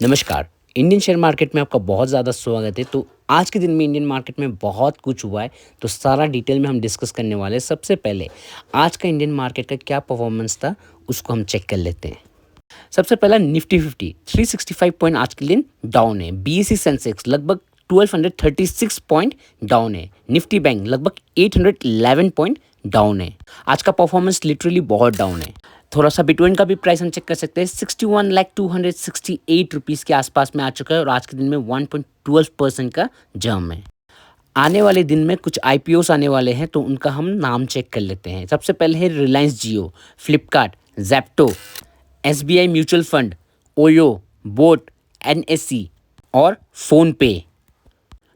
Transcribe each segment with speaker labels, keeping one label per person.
Speaker 1: नमस्कार। Indian share market में आपका बहुत ज़्यादा स्वागत है। तो आज के दिन में इंडियन मार्केट में बहुत कुछ हुआ है, तो सारा डिटेल में हम डिस्कस करने वाले हैं। सबसे पहले आज का इंडियन मार्केट का क्या परफॉर्मेंस था, उसको हम चेक कर लेते हैं। सबसे पहला निफ्टी 50 365 पॉइंट आज के दिन डाउन है। बीएसई सेंसेक्स लगभग 1236 पॉइंट डाउन है। निफ्टी बैंक लगभग 811 पॉइंट डाउन है। आज का परफॉर्मेंस लिटरली बहुत डाउन है। थोड़ा सा बिटकॉइन का भी प्राइस हम चेक कर सकते हैं। 61,268 रुपीज़ के आसपास में आ चुका है और आज के दिन में 1.12% का जंप है। आने वाले दिन में कुछ आईपीओस आने वाले हैं, तो उनका हम नाम चेक कर लेते हैं। सबसे पहले है Reliance Jio, Flipkart, Zepto, SBI mutual fund, OYO, boAt, NSC और फ़ोन पे।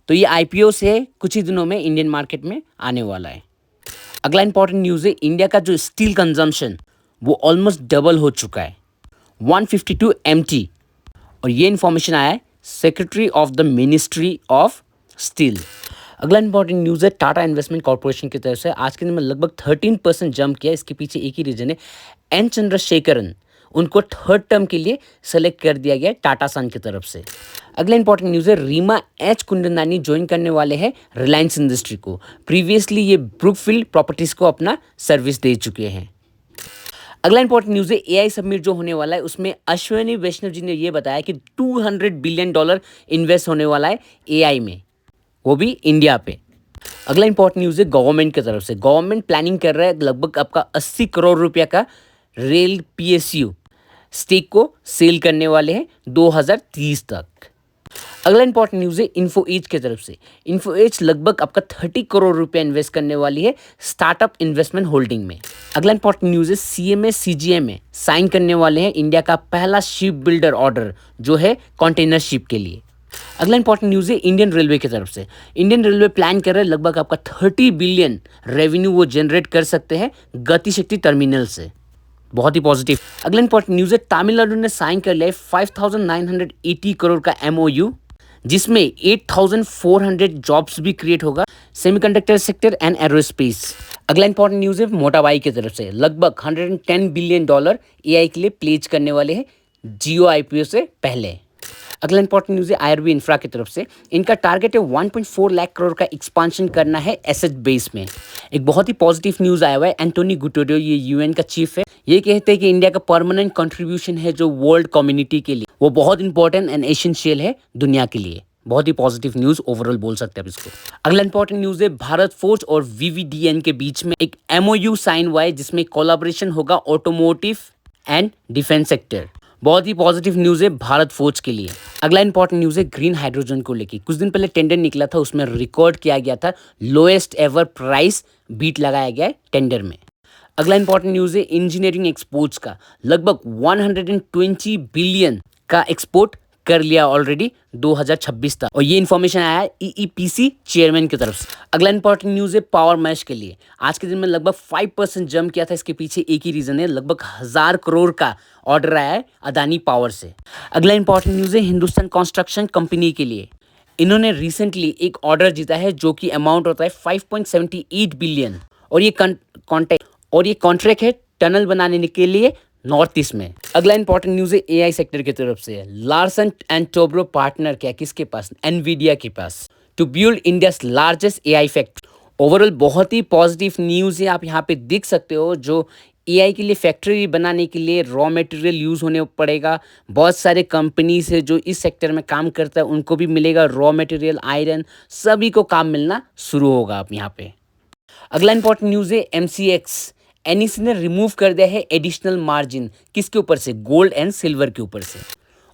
Speaker 1: तो ये आईपीओ से कुछ ही दिनों में इंडियन मार्केट में आने वाला है। अगला इंपॉर्टेंट न्यूज़ है, इंडिया का जो स्टील कंजम्पशन वो ऑलमोस्ट डबल हो चुका है, 152 MT। और ये इन्फॉर्मेशन आया है secretary of the ministry of steel. अगला इंपॉर्टेंट न्यूज़ है टाटा इन्वेस्टमेंट कॉर्पोरेशन की तरफ से आज के दिन में लगभग 13% जंप किया। इसके पीछे एक ही रीजन है, एन चंद्रशेखरन, उनको थर्ड टर्म के लिए सेलेक्ट कर दिया गया टाटा सन की तरफ से। अगला इंपॉर्टेंट न्यूज़ है, रीमा एच कुंदनानी ज्वाइन करने वाले हैं रिलायंस इंडस्ट्री को। प्रीवियसली ये ब्रुकफील्ड प्रॉपर्टीज़ को अपना सर्विस दे चुके हैं। अगला इंपॉर्टेंट न्यूज़ है, एआई समिट जो होने वाला है उसमें अश्विनी वैष्णव जी ने ये बताया कि $200 बिलियन इन्वेस्ट होने वाला है एआई में, वो भी इंडिया पे। अगला इंपॉर्टेंट न्यूज़ है गवर्नमेंट की तरफ से, गवर्नमेंट प्लानिंग कर रहा है लगभग आपका 80 करोड़ रुपया का रेल पीएसयू स्टेक को सेल करने वाले हैं 2030 तक। अगला इंपॉर्टेंट न्यूज़ है इन्फो एज की तरफ से, इन्फो एज लगभग आपका 30 करोड़ रुपया इन्वेस्ट करने वाली है स्टार्टअप इन्वेस्टमेंट होल्डिंग में। अगला इंपॉर्टेंट न्यूज़ है सीएमए सीजीएमए साइन करने वाले हैं इंडिया का पहला शिप बिल्डर ऑर्डर जो है कंटेनर शिप के लिए। अगला इंपॉर्टेंट न्यूज़ है इंडियन रेलवे की तरफ से, इंडियन रेलवे प्लान कर रहे हैं लगभग आपका 30 बिलियन रेवेन्यू वो जनरेट कर सकते हैं गति शक्ति टर्मिनल से, बहुत ही पॉजिटिव। अगला इंपॉर्टेंट न्यूज़ है तमिलनाडु ने साइन कर लिया है 5,980 करोड़ का एमओयू, जिसमें 8,400 जॉब्स भी क्रिएट होगा सेमीकंडक्टर सेक्टर एंड एरोस्पेस। अगला इंपॉर्टेंट न्यूज़ है मोटाबाई की तरफ से, लगभग $110 बिलियन एआई के लिए प्लेज करने वाले हैं जियो आईपीओ से पहले। अगला इंपॉर्टेंट न्यूज़ है आईआरबी इंफ्रा की तरफ से, इनका टारगेट है 1.4 लाख करोड़ का एक्सपांशन करना है एसेट बेस में। एक बहुत ही पॉजिटिव न्यूज़ आया हुआ है, एंटोनी गुटेरेस, ये यूएन का चीफ है, ये कहते हैं कि इंडिया का परमानेंट कंट्रीब्यूशन है जो वर्ल्ड कम्युनिटी के लिए वो बहुत इंपॉर्टेंट एंड एसेंशियल है दुनिया के लिए। बहुत ही पॉजिटिव न्यूज़ ओवरऑल बोल सकते हैं आप इसको। अगला इंपॉर्टेंट न्यूज़ है भारत फोर्ज और वीवीडीएन के बीच में एक एमओयू साइन हुआ है जिसमें कोलैबोरेशन होगा ऑटोमोटिव एंड डिफेंस सेक्टर। बहुत ही पॉजिटिव न्यूज़ है भारत फोर्ज के लिए। अगला इंपॉर्टेंट न्यूज़ है ग्रीन हाइड्रोजन को लेकर, कुछ दिन पहले टेंडर निकला था, उसमें रिकॉर्ड किया गया था, लोएस्ट एवर प्राइस बीट लगाया गया है टेंडर में। अगला इंपॉर्टेंट न्यूज़ है इंजीनियरिंग एक्सपोर्ट्स का, लगभग 120 बिलियन का एक्सपोर्ट कर लिया ऑलरेडी 2026 तक, और ये इन्फॉर्मेशन आया है ईईपीसी चेयरमैन की तरफ से। अगला इंपॉर्टेंट न्यूज़ है पावर मैश के लिए, आज के दिन में लगभग 5% जंप किया था। इसके पीछे एक ही रीज़न है, लगभग 1000 करोड़ का ऑर्डर आया है अदानी पावर से। अगला इंपॉर्टेंट न्यूज़ है हिंदुस्तान कंस्ट्रक्शन कंपनी के लिए, इन्होंने रिसेंटली एक ऑर्डर जीता है जो कि अमाउंट होता है 5.78 बिलियन, और ये कॉन्ट्रैक्ट है टनल बनाने के लिए नॉर्थ ईस्ट में। अगला इंपॉर्टेंट न्यूज़ है एआई सेक्टर की तरफ से, लार्सन एंड टोब्रो पार्टनर क्या किसके पास, एनवीडिया के पास, to build India's largest AI factory. Overall बहुत ही पॉजिटिव न्यूज़ है, आप यहाँ पे देख सकते हो। जो एआई के लिए फैक्ट्री बनाने के लिए रॉ मटेरियल यूज़ होने पड़ेगा, बहुत सारे कंपनीज है जो इस सेक्टर में काम करता है उनको भी मिलेगा रॉ मटेरियल, आयरन, सभी को काम मिलना शुरू होगा आप यहाँ पे। अगला इंपॉर्टेंट न्यूज़ है एमसीएक्स, एनईसी ने रिमूव कर दिया है एडिशनल मार्जिन, किसके ऊपर से, गोल्ड एंड सिल्वर के ऊपर से।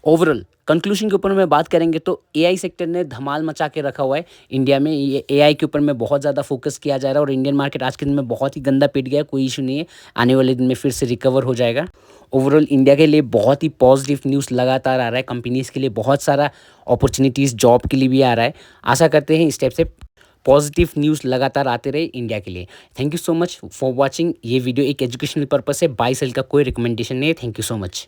Speaker 1: ओवरऑल कंक्लूजन के ऊपर में बात करेंगे तो एआई सेक्टर ने धमाल मचा के रखा हुआ है इंडिया में। ये एआई के ऊपर में बहुत ज़्यादा फोकस किया जा रहा है और इंडियन मार्केट आज के दिन में बहुत ही गंदा पिट गया, कोई इशू नहीं है, आने वाले दिन में फिर से रिकवर हो जाएगा। ओवरऑल इंडिया के लिए बहुत ही पॉजिटिव न्यूज़ लगातार आ रहा है, कंपनीज़ के लिए बहुत सारा अपॉर्चुनिटीज़ जॉब के लिए भी आ रहा है। आशा करते हैं इस टाइप से पॉजिटिव न्यूज़ लगातार आते रहे इंडिया के लिए। Thank you so much for watching. ये वीडियो एक एजुकेशनल पर्पस है, बाय सेल का कोई रिकमेंडेशन नहीं है। Thank you so much.